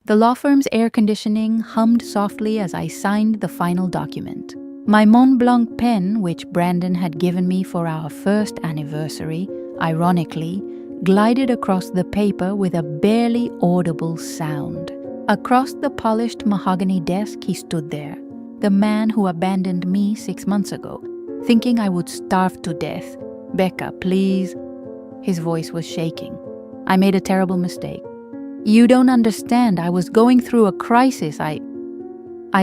The law firm's air conditioning hummed softly as I signed the final document. My Mont Blanc pen, which Brandon had given me for our first anniversary, ironically, glided across the paper with a barely audible sound. Across the polished mahogany desk, he stood there, the man who abandoned me 6 months ago, thinking I would starve to death. "Becca, please." His voice was shaking. "I made a terrible mistake. You don't understand. I was going through a crisis. I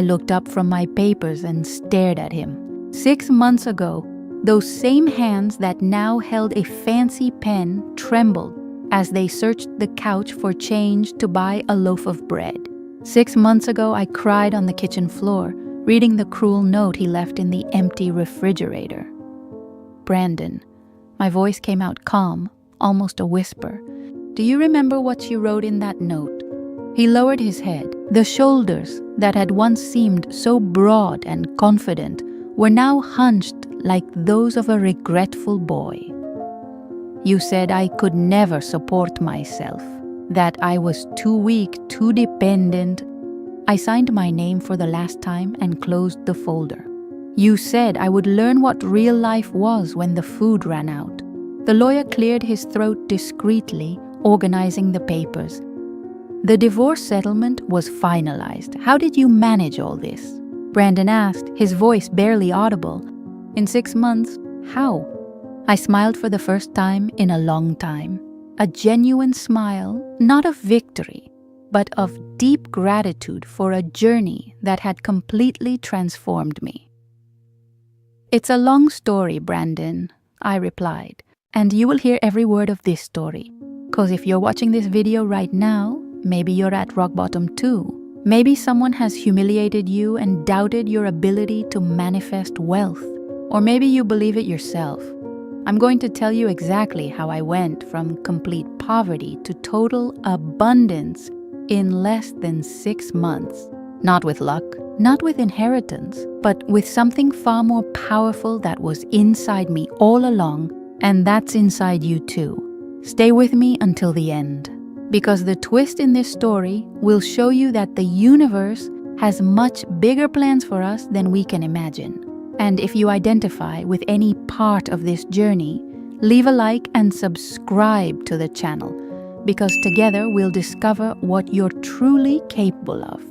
looked up from my papers and stared at him. 6 months ago, those same hands that now held a fancy pen trembled as they searched the couch for change to buy a loaf of bread. 6 months ago, I cried on the kitchen floor, reading the cruel note he left in the empty refrigerator. "Brandon," my voice came out calm, almost a whisper. "Do you remember what you wrote in that note?" He lowered his head. The shoulders that had once seemed so broad and confident were now hunched like those of a regretful boy. "You said I could never support myself, that I was too weak, too dependent." I signed my name for the last time and closed the folder. "You said I would learn what real life was when the food ran out." The lawyer cleared his throat discreetly, organizing the papers. "The divorce settlement was finalized. How did you manage all this?" Brandon asked, his voice barely audible. "In 6 months, how?" I smiled for the first time in a long time. A genuine smile, not of victory, but of deep gratitude for a journey that had completely transformed me. "It's a long story, Brandon," I replied, "and you will hear every word of this story. 'Cause if you're watching this video right now, maybe you're at rock bottom too. Maybe someone has humiliated you and doubted your ability to manifest wealth. Or maybe you believe it yourself. I'm going to tell you exactly how I went from complete poverty to total abundance in less than 6 months. Not with luck, not with inheritance, but with something far more powerful that was inside me all along, and that's inside you too. Stay with me until the end, because the twist in this story will show you that the universe has much bigger plans for us than we can imagine. And if you identify with any part of this journey, leave a like and subscribe to the channel, because together we'll discover what you're truly capable of.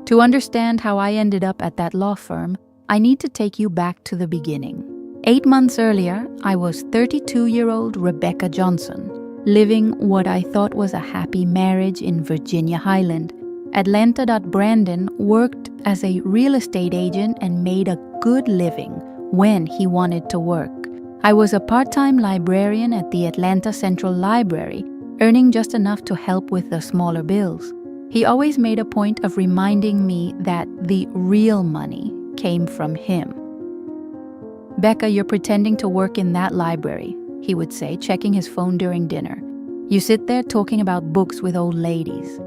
To understand how I ended up at that law firm, I need to take you back to the beginning. 8 months earlier, I was 32-year-old Rebecca Johnson, living what I thought was a happy marriage in Virginia Highland. Atlanta.Brandon worked as a real estate agent and made a good living when he wanted to work. I was a part-time librarian at the Atlanta Central Library, earning just enough to help with the smaller bills. He always made a point of reminding me that the real money came from him. "Becca, you're pretending to work in that library," he would say, checking his phone during dinner. "You sit there talking about books with old ladies.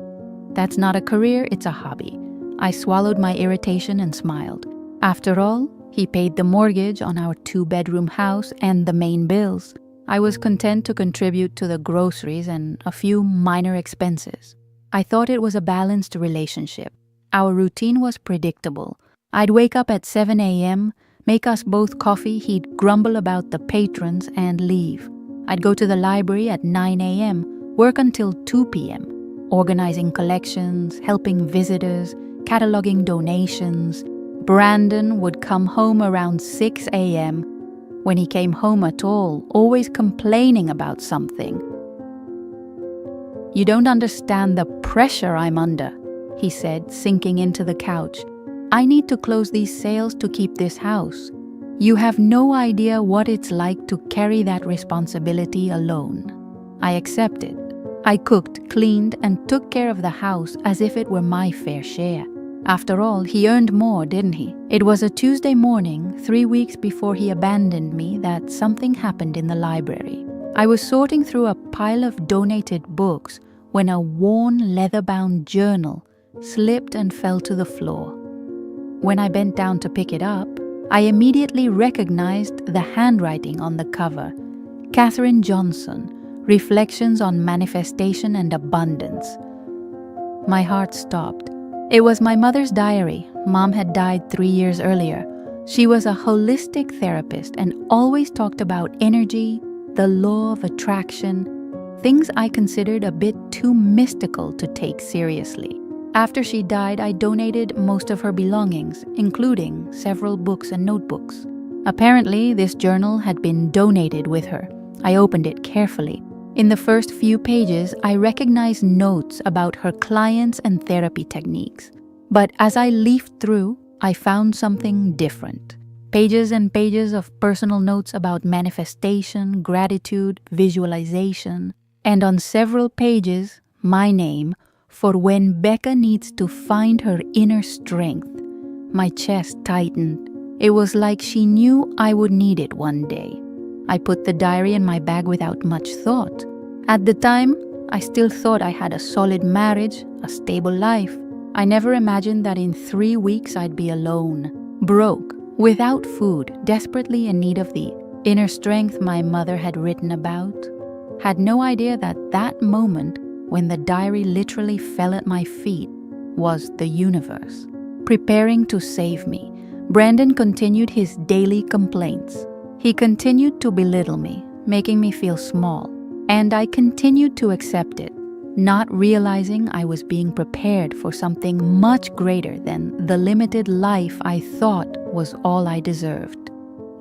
That's not a career, it's a hobby." I swallowed my irritation and smiled. After all, he paid the mortgage on our 2-bedroom house and the main bills. I was content to contribute to the groceries and a few minor expenses. I thought it was a balanced relationship. Our routine was predictable. I'd wake up at 7 a.m., make us both coffee, he'd grumble about the patrons, and leave. I'd go to the library at 9 a.m., work until 2 p.m., organizing collections, helping visitors, cataloging donations. Brandon would come home around 6 a.m. When he came home at all, always complaining about something. "You don't understand the pressure I'm under," he said, sinking into the couch. "I need to close these sales to keep this house. You have no idea what it's like to carry that responsibility alone." I accepted. I cooked, cleaned, and took care of the house as if it were my fair share. After all, he earned more, didn't he? It was a Tuesday morning, 3 weeks before he abandoned me, that something happened in the library. I was sorting through a pile of donated books when a worn leather-bound journal slipped and fell to the floor. When I bent down to pick it up, I immediately recognized the handwriting on the cover. Katherine Johnson, Reflections on Manifestation and Abundance. My heart stopped. It was my mother's diary. Mom had died 3 years earlier. She was a holistic therapist and always talked about energy, the law of attraction, things I considered a bit too mystical to take seriously. After she died, I donated most of her belongings, including several books and notebooks. Apparently, this journal had been donated with her. I opened it carefully. In the first few pages, I recognized notes about her clients and therapy techniques. But as I leafed through, I found something different. Pages and pages of personal notes about manifestation, gratitude, visualization, and on several pages, my name for when Becca needs to find her inner strength. My chest tightened. It was like she knew I would need it one day. I put the diary in my bag without much thought. At the time, I still thought I had a solid marriage, a stable life. I never imagined that in 3 weeks I'd be alone, broke, without food, desperately in need of the inner strength my mother had written about. Had no idea that that moment, when the diary literally fell at my feet, was the universe, preparing to save me. Brandon continued his daily complaints. He continued to belittle me, making me feel small, and I continued to accept it, not realizing I was being prepared for something much greater than the limited life I thought was all I deserved.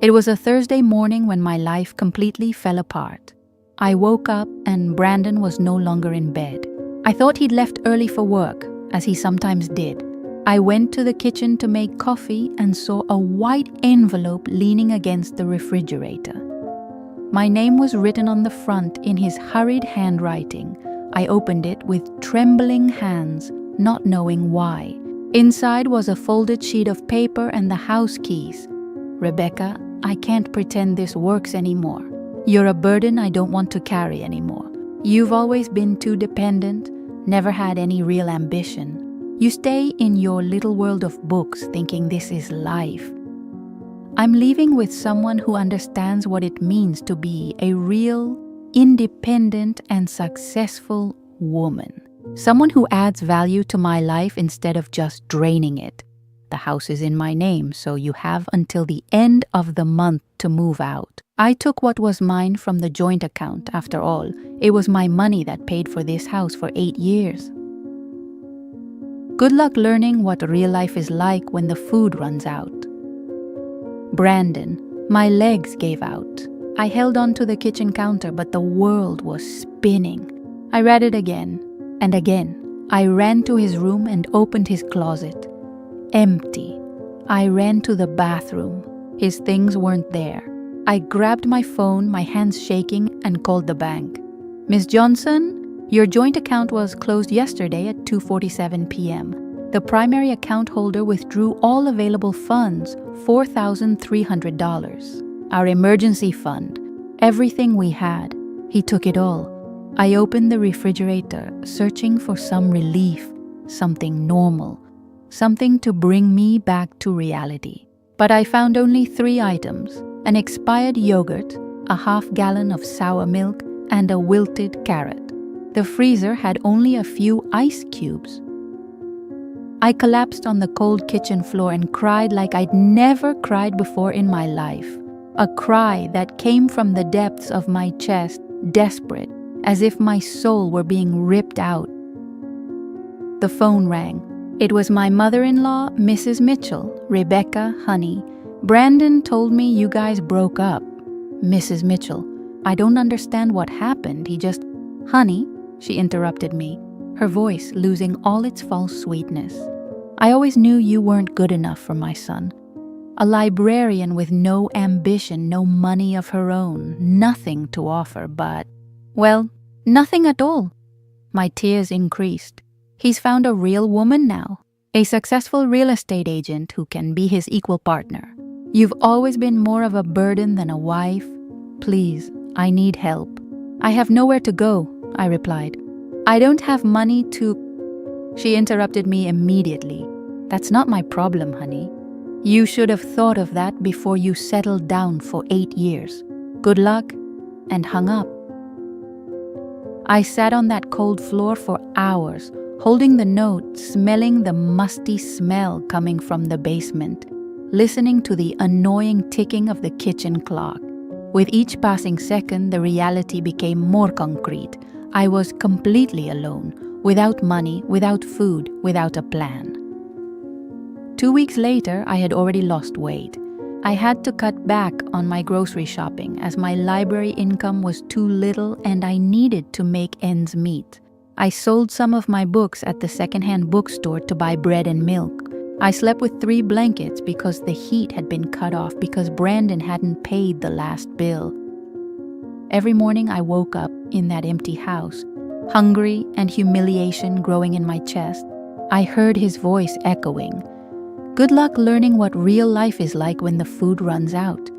It was a Thursday morning when my life completely fell apart. I woke up and Brandon was no longer in bed. I thought he'd left early for work, as he sometimes did. I went to the kitchen to make coffee and saw a white envelope leaning against the refrigerator. My name was written on the front in his hurried handwriting. I opened it with trembling hands, not knowing why. Inside was a folded sheet of paper and the house keys. "Rebecca, I can't pretend this works anymore. You're a burden I don't want to carry anymore. You've always been too dependent, never had any real ambition. You stay in your little world of books thinking this is life. I'm leaving with someone who understands what it means to be a real, independent, and successful woman. Someone who adds value to my life instead of just draining it. The house is in my name, so you have until the end of the month to move out. I took what was mine from the joint account. After all, it was my money that paid for this house for 8 years. Good luck learning what real life is like when the food runs out." Brandon, my legs gave out. I held on to the kitchen counter, but the world was spinning. I read it again and again. I ran to his room and opened his closet. Empty. I ran to the bathroom. His things weren't there. I grabbed my phone, my hands shaking, and called the bank. "Miss Johnson, your joint account was closed yesterday at 2:47 p.m. The primary account holder withdrew all available funds, $4,300. Our emergency fund, everything we had. He took it all." I opened the refrigerator, searching for some relief, something normal, something to bring me back to reality. But I found only 3 items: an expired yogurt, a half-gallon of sour milk, and a wilted carrot. The freezer had only a few ice cubes. I collapsed on the cold kitchen floor and cried like I'd never cried before in my life. A cry that came from the depths of my chest, desperate, as if my soul were being ripped out. The phone rang. It was my mother-in-law, Mrs. Mitchell. "Rebecca, honey, Brandon told me you guys broke up." "Mrs. Mitchell, I don't understand what happened. He just..." "Honey," she interrupted me, her voice losing all its false sweetness. "I always knew you weren't good enough for my son. A librarian with no ambition, no money of her own, nothing to offer but, well, nothing at all." My tears increased. "He's found a real woman now, a successful real estate agent who can be his equal partner. You've always been more of a burden than a wife. Please, I need help." "I have nowhere to go," I replied. "I don't have money to..." She interrupted me immediately. "That's not my problem, honey. You should have thought of that before you settled down for 8 years. Good luck," and hung up. I sat on that cold floor for hours, holding the note, smelling the musty smell coming from the basement, listening to the annoying ticking of the kitchen clock. With each passing second, the reality became more concrete. I was completely alone, without money, without food, without a plan. 2 weeks later, I had already lost weight. I had to cut back on my grocery shopping as my library income was too little and I needed to make ends meet. I sold some of my books at the secondhand bookstore to buy bread and milk. I slept with 3 blankets because the heat had been cut off because Brandon hadn't paid the last bill. Every morning I woke up in that empty house, hungry and humiliation growing in my chest. I heard his voice echoing. Good luck learning what real life is like when the food runs out.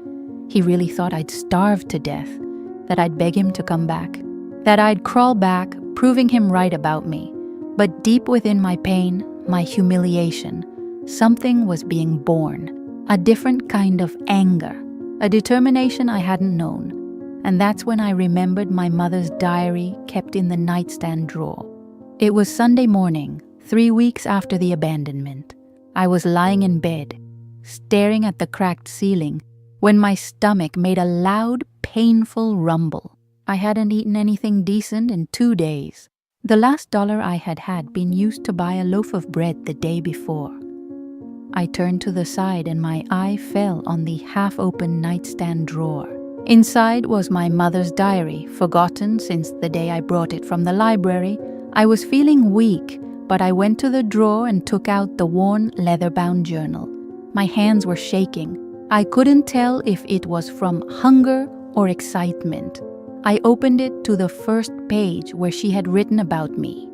He really thought I'd starve to death, that I'd beg him to come back, that I'd crawl back, proving him right about me. But deep within my pain, my humiliation, something was being born, a different kind of anger, a determination I hadn't known. And that's when I remembered my mother's diary kept in the nightstand drawer. It was Sunday morning, 3 weeks after the abandonment. I was lying in bed, staring at the cracked ceiling, when my stomach made a loud, painful rumble. I hadn't eaten anything decent in 2 days. The last dollar I had had been used to buy a loaf of bread the day before. I turned to the side and my eye fell on the half-open nightstand drawer. Inside was my mother's diary, forgotten since the day I brought it from the library. I was feeling weak, but I went to the drawer and took out the worn leather-bound journal. My hands were shaking. I couldn't tell if it was from hunger or excitement. I opened it to the first page where she had written about me.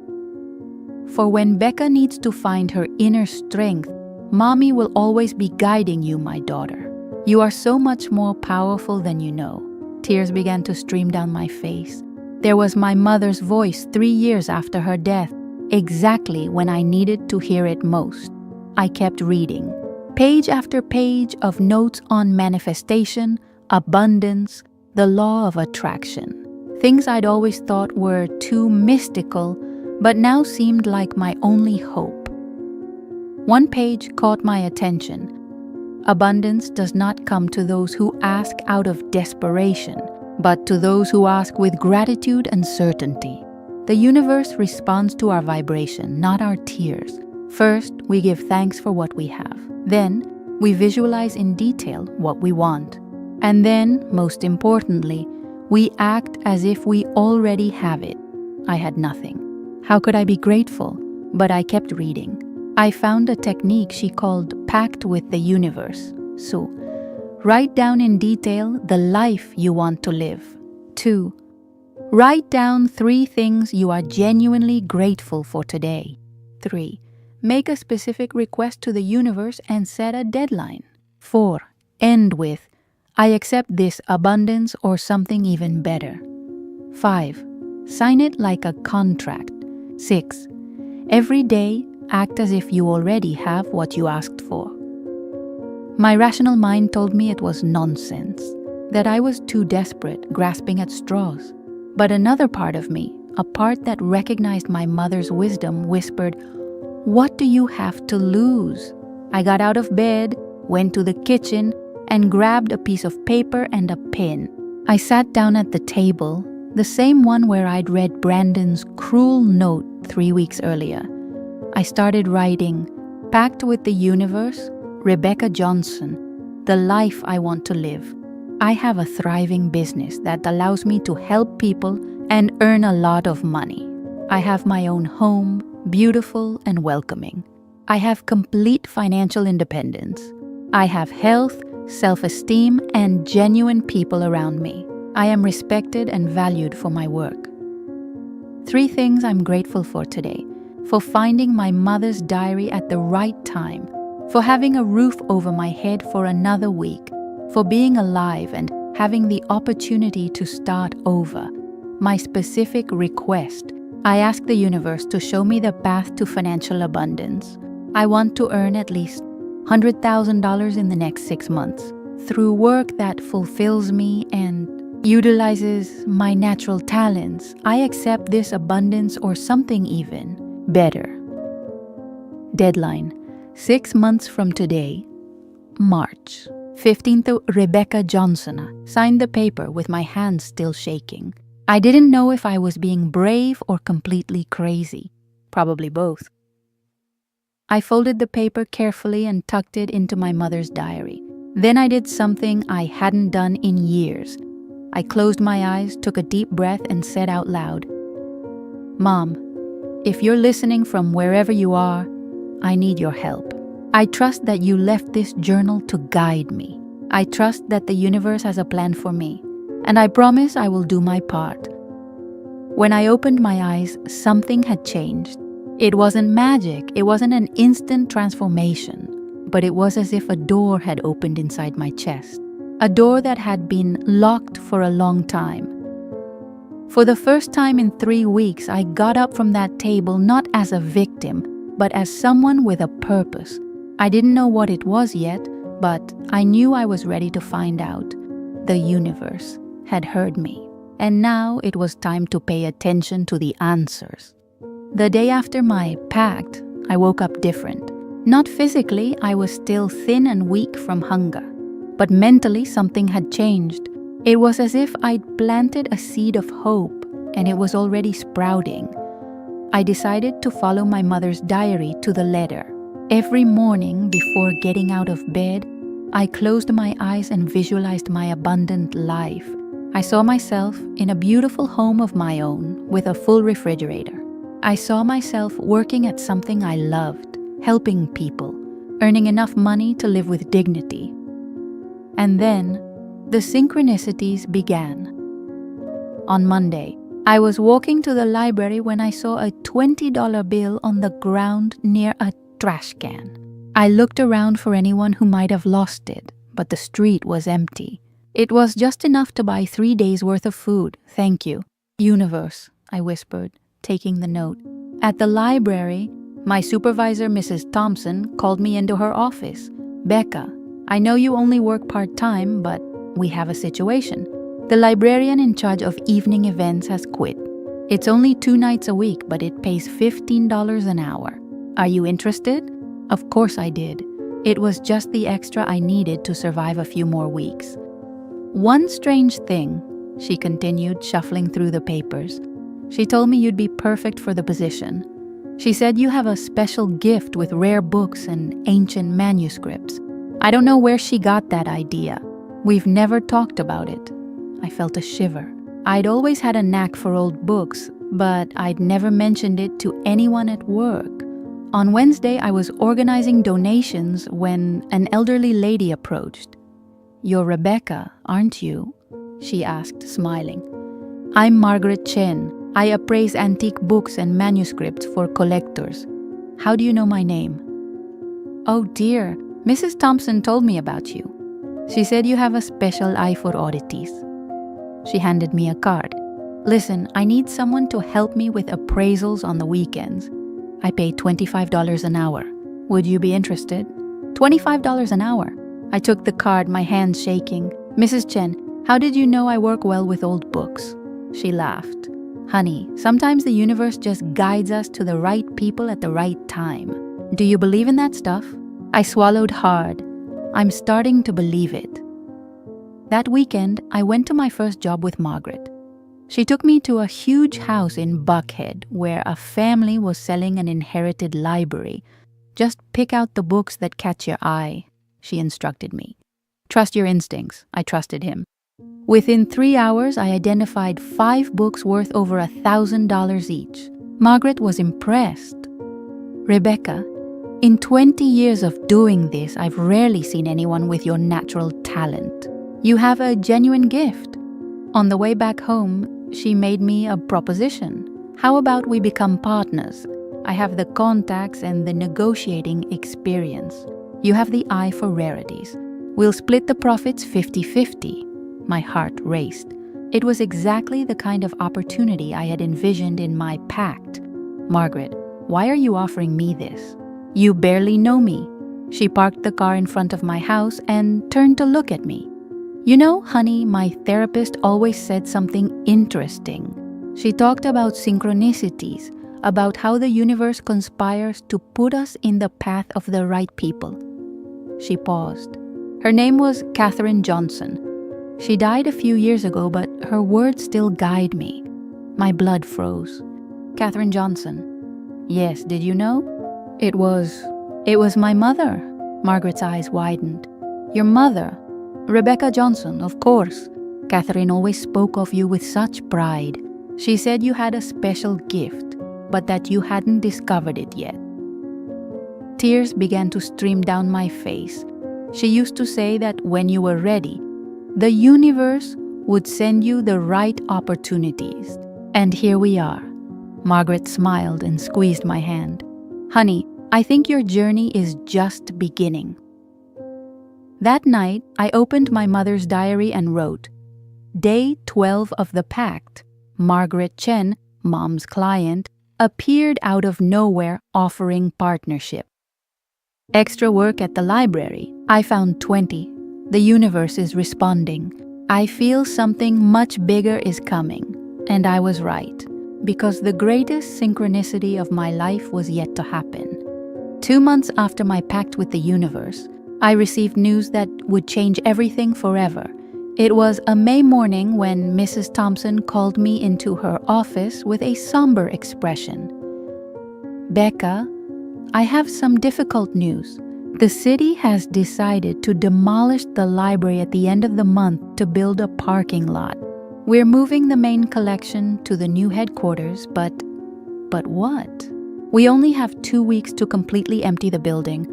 For when Becca needs to find her inner strength, Mommy will always be guiding you, my daughter. You are so much more powerful than you know. Tears began to stream down my face. There was my mother's voice 3 years after her death, exactly when I needed to hear it most. I kept reading, page after page of notes on manifestation, abundance, the law of attraction. Things I'd always thought were too mystical, but now seemed like my only hope. One page caught my attention. Abundance does not come to those who ask out of desperation, but to those who ask with gratitude and certainty. The universe responds to our vibration, not our tears. First, we give thanks for what we have. Then, we visualize in detail what we want. And then, most importantly, we act as if we already have it. I had nothing. How could I be grateful? But I kept reading. I found a technique she called Pact with the Universe. So, write down in detail the life you want to live. 2. Write down 3 things you are genuinely grateful for today. 3. Make a specific request to the universe and set a deadline. 4. End with, I accept this abundance or something even better. 5. Sign it like a contract. 6. Every day, act as if you already have what you asked for. My rational mind told me it was nonsense, that I was too desperate, grasping at straws. But another part of me, a part that recognized my mother's wisdom, whispered, "What do you have to lose?" I got out of bed, went to the kitchen, and grabbed a piece of paper and a pen. I sat down at the table, the same one where I'd read Brandon's cruel note 3 weeks earlier. I started writing, Pact with the Universe, Rebecca Johnson, the life I want to live. I have a thriving business that allows me to help people and earn a lot of money. I have my own home, beautiful and welcoming. I have complete financial independence. I have health, self-esteem, and genuine people around me. I am respected and valued for my work. 3 things I'm grateful for today. For finding my mother's diary at the right time. For having a roof over my head for another week. For being alive and having the opportunity to start over. My specific request. I ask the universe to show me the path to financial abundance. I want to earn at least $100,000 in the next 6 months through work that fulfills me and utilizes my natural talents. I accept this abundance or something even. better. Deadline: 6 months from today, March 15th. Rebecca Johnson. Signed the paper with my hands still shaking. I didn't know if I was being brave or completely crazy. Probably both. I folded the paper carefully and tucked it into my mother's diary. Then I did something I hadn't done in years. I closed my eyes, took a deep breath, and said out loud, "Mom, if you're listening from wherever you are, I need your help. I trust that you left this journal to guide me. I trust that the universe has a plan for me, and I promise I will do my part." When I opened my eyes, something had changed. It wasn't magic, it wasn't an instant transformation, but it was as if a door had opened inside my chest. A door that had been locked for a long time. For the first time in 3 weeks, I got up from that table not as a victim, but as someone with a purpose. I didn't know what it was yet, but I knew I was ready to find out. The universe had heard me, and now it was time to pay attention to the answers. The day after my pact, I woke up different. Not physically, I was still thin and weak from hunger, but mentally something had changed. It was as if I'd planted a seed of hope, and it was already sprouting. I decided to follow my mother's diary to the letter. Every morning before getting out of bed, I closed my eyes and visualized my abundant life. I saw myself in a beautiful home of my own with a full refrigerator. I saw myself working at something I loved, helping people, earning enough money to live with dignity. And then, the synchronicities began. On Monday, I was walking to the library when I saw a $20 bill on the ground near a trash can. I looked around for anyone who might have lost it, but the street was empty. It was just enough to buy 3 days' worth of food, thank you. "Universe," I whispered, taking the note. At the library, my supervisor, Mrs. Thompson, called me into her office. "Becca, I know you only work part-time, but we have a situation. The librarian in charge of evening events has quit. It's only 2 nights a week, but it pays $15 an hour. Are you interested?" Of course I did. It was just the extra I needed to survive a few more weeks. "One strange thing," she continued, shuffling through the papers. "She told me you'd be perfect for the position. She said you have a special gift with rare books and ancient manuscripts. I don't know where she got that idea. We've never talked about it." I felt a shiver. I'd always had a knack for old books, but I'd never mentioned it to anyone at work. On Wednesday, I was organizing donations when an elderly lady approached. "You're Rebecca, aren't you?" she asked, smiling. "I'm Margaret Chen. I appraise antique books and manuscripts for collectors. How do you know my name?" "Oh dear, Mrs. Thompson told me about you. She said you have a special eye for oddities." She handed me a card. "Listen, I need someone to help me with appraisals on the weekends. I pay $25 an hour. Would you be interested?" $25 an hour. I took the card, my hands shaking. "Mrs. Chen, how did you know I work well with old books?" She laughed. "Honey, sometimes the universe just guides us to the right people at the right time. Do you believe in that stuff?" I swallowed hard. I'm starting to believe it. That weekend, I went to my first job with Margaret. She took me to a huge house in Buckhead where a family was selling an inherited library. "Just pick out the books that catch your eye," she instructed me. "Trust your instincts." I trusted him. Within 3 hours, I identified 5 books worth over $1,000 each. Margaret was impressed. "Rebecca, in 20 years of doing this, I've rarely seen anyone with your natural talent. You have a genuine gift." On the way back home, she made me a proposition. "How about we become partners? I have the contacts and the negotiating experience. You have the eye for rarities. We'll split the profits 50-50. My heart raced. It was exactly the kind of opportunity I had envisioned in my pact. "Margaret, why are you offering me this? You barely know me." She parked the car in front of my house and turned to look at me. "You know, honey, my therapist always said something interesting. She talked about synchronicities, about how the universe conspires to put us in the path of the right people. She paused. Her name was Katherine Johnson. She died a few years ago, but her words still guide me. My blood froze. Katherine Johnson. Yes, did you know? It was my mother. Margaret's eyes widened. Your mother? Rebecca Johnson, of course. Katherine always spoke of you with such pride. She said you had a special gift, but that you hadn't discovered it yet. Tears began to stream down my face. She used to say that when you were ready, the universe would send you the right opportunities. And here we are. Margaret smiled and squeezed my hand. Honey, I think your journey is just beginning. That night, I opened my mother's diary and wrote, Day 12 of the pact. Margaret Chen, Mom's client, appeared out of nowhere offering partnership. Extra work at the library. I found 20. The universe is responding. I feel something much bigger is coming. And I was right, because the greatest synchronicity of my life was yet to happen. 2 months after my pact with the universe, I received news that would change everything forever. It was a May morning when Mrs. Thompson called me into her office with a somber expression. Becca, I have some difficult news. The city has decided to demolish the library at the end of the month to build a parking lot. We're moving the main collection to the new headquarters, but what? We only have 2 weeks to completely empty the building.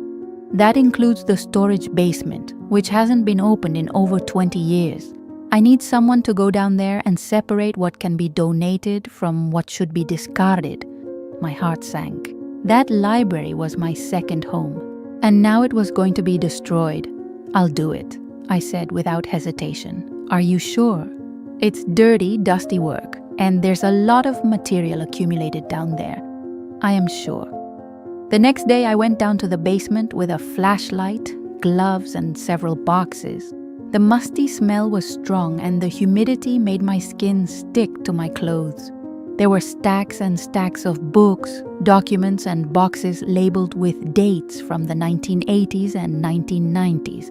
That includes the storage basement, which hasn't been opened in over 20 years. I need someone to go down there and separate what can be donated from what should be discarded. My heart sank. That library was my second home, and now it was going to be destroyed. I'll do it, I said without hesitation. Are you sure? It's dirty, dusty work, and there's a lot of material accumulated down there. I am sure. The next day I went down to the basement with a flashlight, gloves, and several boxes. The musty smell was strong and the humidity made my skin stick to my clothes. There were stacks and stacks of books, documents, and boxes labeled with dates from the 1980s and 1990s.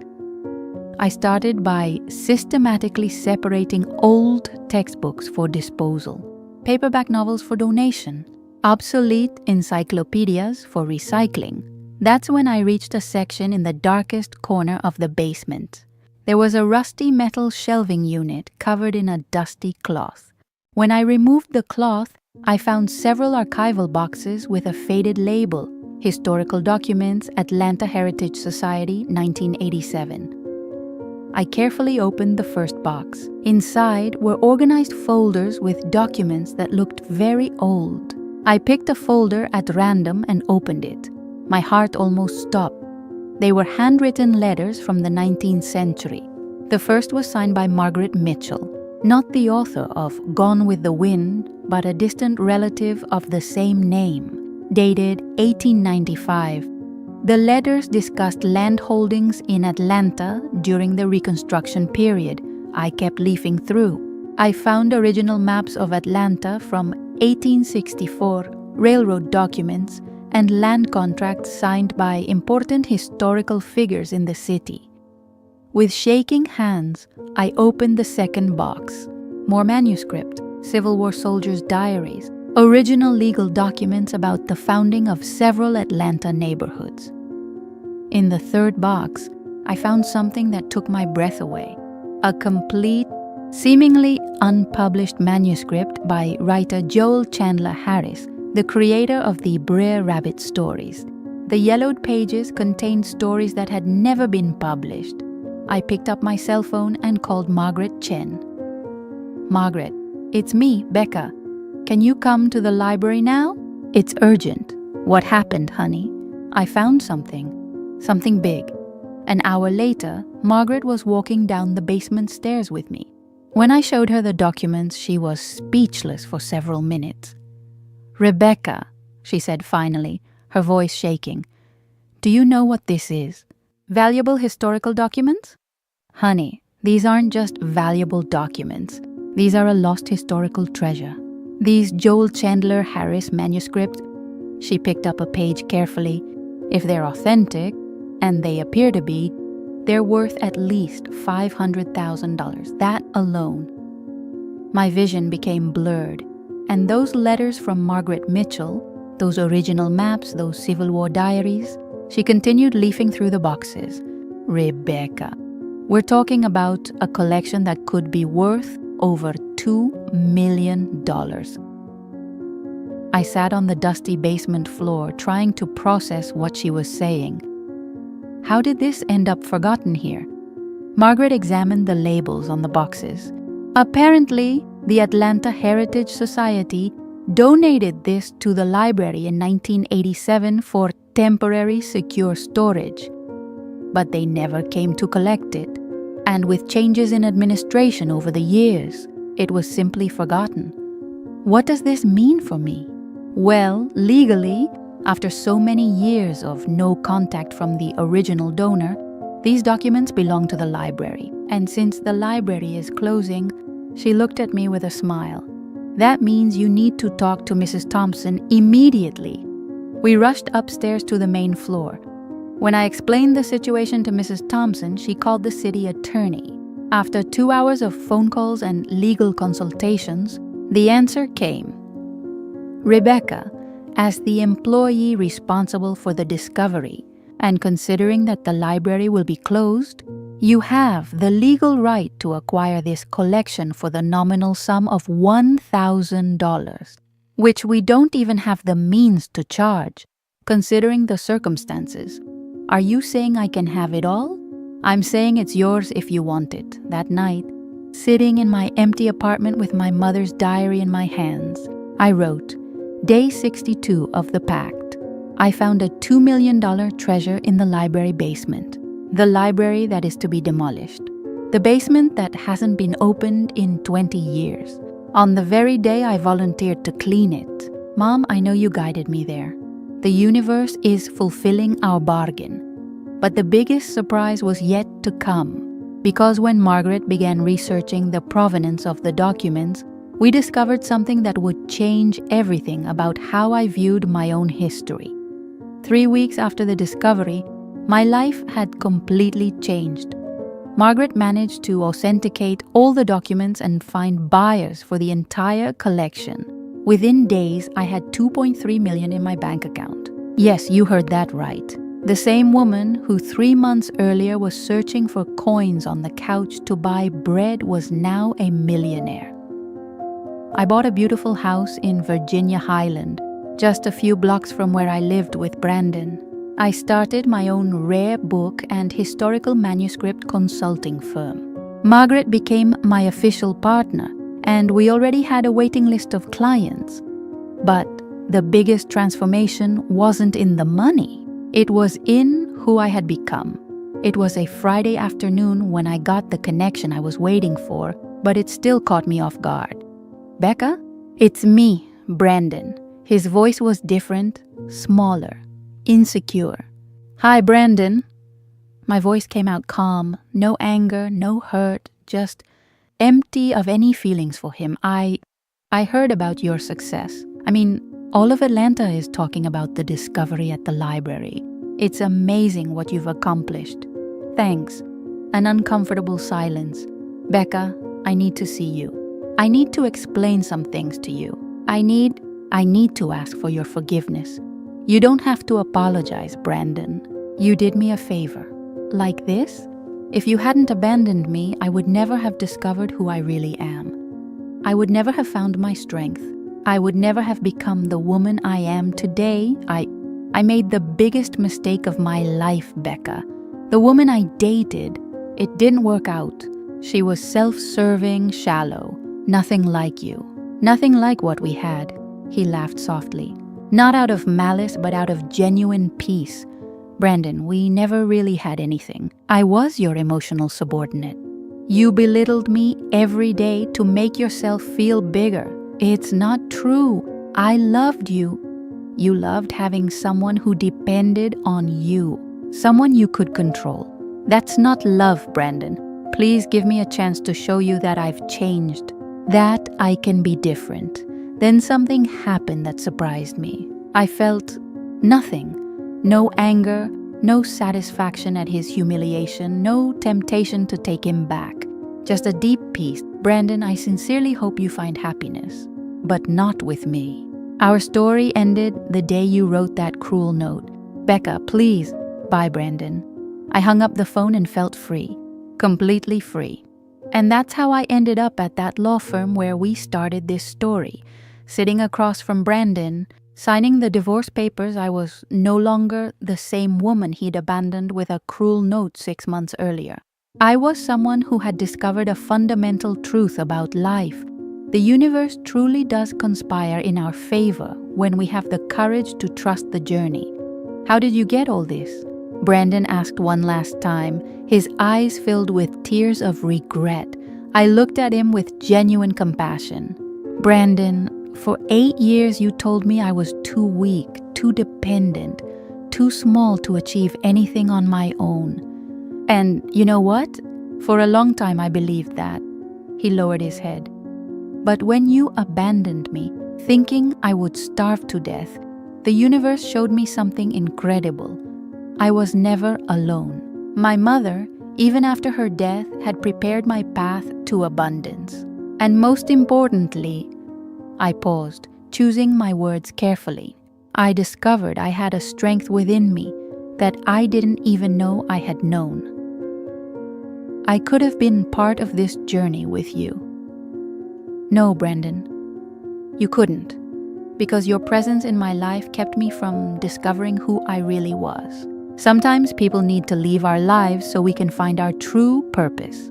I started by systematically separating old textbooks for disposal, paperback novels for donation, obsolete encyclopedias for recycling. That's when I reached a section in the darkest corner of the basement. There was a rusty metal shelving unit covered in a dusty cloth. When I removed the cloth, I found several archival boxes with a faded label, Historical Documents, Atlanta Heritage Society, 1987. I carefully opened the first box. Inside were organized folders with documents that looked very old. I picked a folder at random and opened it. My heart almost stopped. They were handwritten letters from the 19th century. The first was signed by Margaret Mitchell, not the author of Gone with the Wind, but a distant relative of the same name, dated 1895. The letters discussed land holdings in Atlanta during the Reconstruction period. I kept leafing through. I found original maps of Atlanta from 1864, railroad documents, and land contracts signed by important historical figures in the city. With shaking hands, I opened the second box. More manuscript, Civil War soldiers' diaries, original legal documents about the founding of several Atlanta neighborhoods. In the third box, I found something that took my breath away. A complete, seemingly unpublished manuscript by writer Joel Chandler Harris, the creator of the Brer Rabbit stories. The yellowed pages contained stories that had never been published. I picked up my cell phone and called Margaret Chen. Margaret, it's me, Becca. Can you come to the library now? It's urgent. What happened, honey? I found something big. An hour later, Margaret was walking down the basement stairs with me. When I showed her the documents, she was speechless for several minutes. Rebecca, she said finally, her voice shaking, do you know what this is? Valuable historical documents? Honey, these aren't just valuable documents. These are a lost historical treasure. These Joel Chandler Harris manuscripts, she picked up a page carefully. If they're authentic, and they appear to be, they're worth at least $500,000. That alone. My vision became blurred, and those letters from Margaret Mitchell, those original maps, those Civil War diaries, she continued leafing through the boxes. Rebecca, we're talking about a collection that could be worth over $2 million. I sat on the dusty basement floor trying to process what she was saying. How did this end up forgotten here? Margaret examined the labels on the boxes. Apparently, the Atlanta Heritage Society donated this to the library in 1987 for temporary secure storage. But they never came to collect it, and with changes in administration over the years, it was simply forgotten. What does this mean for me? Well, legally, after so many years of no contact from the original donor, these documents belong to the library. And since the library is closing, she looked at me with a smile. That means you need to talk to Mrs. Thompson immediately. We rushed upstairs to the main floor. When I explained the situation to Mrs. Thompson, she called the city attorney. After 2 hours of phone calls and legal consultations, the answer came. Rebecca, as the employee responsible for the discovery, and considering that the library will be closed, you have the legal right to acquire this collection for the nominal sum of $1,000, which we don't even have the means to charge, considering the circumstances. Are you saying I can have it all? I'm saying it's yours if you want it. That night, sitting in my empty apartment with my mother's diary in my hands, I wrote, Day 62 of the pact. I found a $2 million treasure in the library basement. The library that is to be demolished. The basement that hasn't been opened in 20 years. On the very day I volunteered to clean it. Mom, I know you guided me there. The universe is fulfilling our bargain. But the biggest surprise was yet to come. Because when Margaret began researching the provenance of the documents, we discovered something that would change everything about how I viewed my own history. 3 weeks after the discovery, my life had completely changed. Margaret managed to authenticate all the documents and find buyers for the entire collection. Within days, I had $2.3 million in my bank account. Yes, you heard that right. The same woman who 3 months earlier was searching for coins on the couch to buy bread was now a millionaire. I bought a beautiful house in Virginia Highland, just a few blocks from where I lived with Brandon. I started my own rare book and historical manuscript consulting firm. Margaret became my official partner, and we already had a waiting list of clients. But the biggest transformation wasn't in the money. It was in who I had become. It was a Friday afternoon when I got the connection I was waiting for, but it still caught me off guard. Becca? It's me, Brandon. His voice was different, smaller, insecure. Hi, Brandon. My voice came out calm, no anger, no hurt, just empty of any feelings for him. I heard about your success. All of Atlanta is talking about the discovery at the library. It's amazing what you've accomplished. Thanks. An uncomfortable silence. Becca, I need to see you. I need to explain some things to you. I need to ask for your forgiveness. You don't have to apologize, Brandon. You did me a favor. Like this? If you hadn't abandoned me, I would never have discovered who I really am. I would never have found my strength. I would never have become the woman I am today. I made the biggest mistake of my life, Becca. The woman I dated, it didn't work out. She was self-serving, shallow. Nothing like you. Nothing like what we had. He laughed softly. Not out of malice, but out of genuine peace. Brandon, we never really had anything. I was your emotional subordinate. You belittled me every day to make yourself feel bigger. It's not true. I loved you. You loved having someone who depended on you. Someone you could control. That's not love, Brandon. Please give me a chance to show you that I've changed. That I can be different. Then something happened that surprised me. I felt nothing. No anger, no satisfaction at his humiliation, no temptation to take him back. Just a deep peace. Brandon, I sincerely hope you find happiness, but not with me. Our story ended the day you wrote that cruel note. Becca, please. Bye, Brandon. I hung up the phone and felt free. Completely free. And that's how I ended up at that law firm where we started this story. Sitting across from Brandon, signing the divorce papers. I was no longer the same woman he'd abandoned with a cruel note 6 months earlier. I was someone who had discovered a fundamental truth about life. The universe truly does conspire in our favor when we have the courage to trust the journey. How did you get all this? Brandon asked one last time, his eyes filled with tears of regret. I looked at him with genuine compassion. Brandon, for 8 years you told me I was too weak, too dependent, too small to achieve anything on my own. And you know what? For a long time I believed that. He lowered his head. But when you abandoned me, thinking I would starve to death, the universe showed me something incredible. I was never alone. My mother, even after her death, had prepared my path to abundance. And most importantly, I paused, choosing my words carefully. I discovered I had a strength within me that I didn't even know I had known. I could have been part of this journey with you. No, Brandon, you couldn't, because your presence in my life kept me from discovering who I really was. Sometimes people need to leave our lives so we can find our true purpose.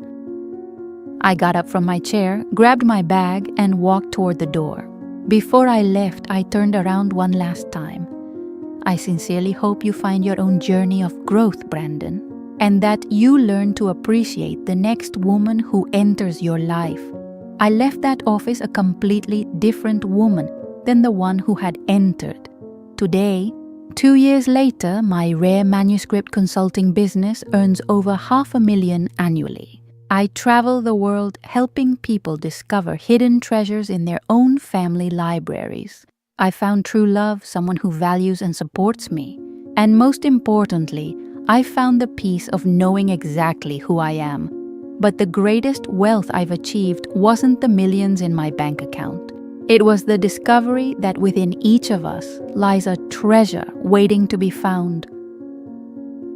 I got up from my chair, grabbed my bag, and walked toward the door. Before I left, I turned around one last time. I sincerely hope you find your own journey of growth, Brandon, and that you learn to appreciate the next woman who enters your life. I left that office a completely different woman than the one who had entered. Today, 2 years later, my rare manuscript consulting business earns over $500,000 annually. I travel the world helping people discover hidden treasures in their own family libraries. I found true love, someone who values and supports me. And most importantly, I found the peace of knowing exactly who I am. But the greatest wealth I've achieved wasn't the millions in my bank account. It was the discovery that within each of us lies a treasure waiting to be found.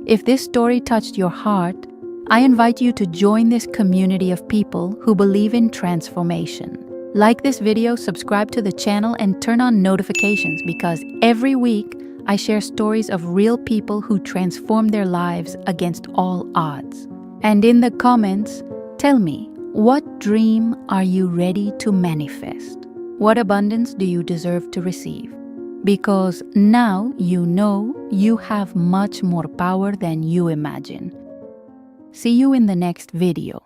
If this story touched your heart, I invite you to join this community of people who believe in transformation. Like this video, subscribe to the channel, and turn on notifications because every week I share stories of real people who transform their lives against all odds. And in the comments, tell me, what dream are you ready to manifest? What abundance do you deserve to receive? Because now you know you have much more power than you imagine. See you in the next video.